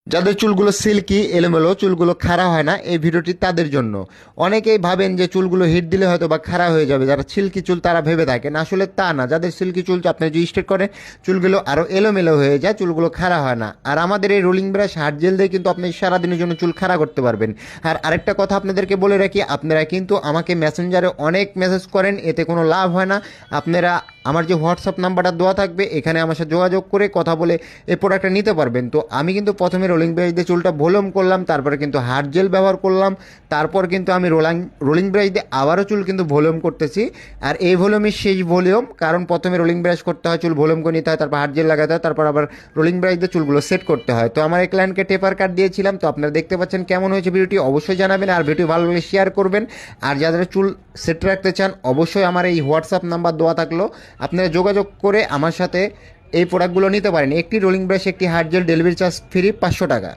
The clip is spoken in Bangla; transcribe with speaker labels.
Speaker 1: যাদের চুলগুলো সিল্কি এলোমেলো, চুলগুলো খাড়া হয় না, এই ভিডিওটি তাদের জন্য। অনেকেই ভাবেন যে চুলগুলো হিট দিলে হয়তো বা খাড়া হয়ে যাবে, যারা সিল্কি চুল তারা ভেবে থাকেন, আসলে তা না। যাদের সিল্কি চুল আপনি যদি স্ট্রেট করেন, চুলগুলো আরও এলোমেলো হয়ে যায়, চুলগুলো খাড়া হয় না। আর আমাদের এই রোলিং ব্রাশ হার্ড জেল দিয়ে কিন্তু আপনি সারাদিনের জন্য চুল খাড়া করতে পারবেন। আর আরেকটা কথা আপনাদেরকে বলে রাখি, আপনারা কিন্তু আমাকে মেসেঞ্জারে অনেক মেসেজ করেন, এতে কোনো লাভ হয় না। আপনারা আমার যে হোয়াটসঅ্যাপ নাম্বারটা দেওয়া থাকবে, এখানে আমার সাথে যোগাযোগ করে কথা বলে এই প্রোডাক্টটা নিতে পারবেন। তো আমি কিন্তু প্রথমে রোলিং ব্রাশ দিয়ে চুলটা ভলিউম করলাম, তারপরে কিন্তু হার্ড জেল ব্যবহার করলাম, তারপর কিন্তু আমি রোলিং ব্রাশ দিয়ে আবারও চুল কিন্তু ভলিউম করতেছি। আর এই ভলিউমের শেষ ভলিউম, কারণ প্রথমে রোলিং ব্রাশ করতে হয়, চুল ভলিউম করে নিতে হয়, তারপর হার্ড জেল লাগাতে হয়, তারপর আবার রোলিং ব্রাশ দিয়ে চুলগুলো সেট করতে হয়। তো আমার এই ক্লায়েন্টকে টেপার কাট দিয়েছিলাম। তো আপনারা দেখতে পাচ্ছেন কেমন হয়েছে ভিডিওটি, অবশ্যই জানাবেন। আর ভিডিও ভালো লাগলে শেয়ার করবেন। আর যারা চুল সেট রাখতে চান, অবশ্যই আমার এই হোয়াটসঅ্যাপ নাম্বার দেওয়া থাকলো, আপনারা যোগাযোগ করে আমার সাথে এই প্রোডাক্টগুলো নিতে পারেন। একটি রোলিং ব্রাশ, একটি hard gel, delivery charge free 500 টাকা।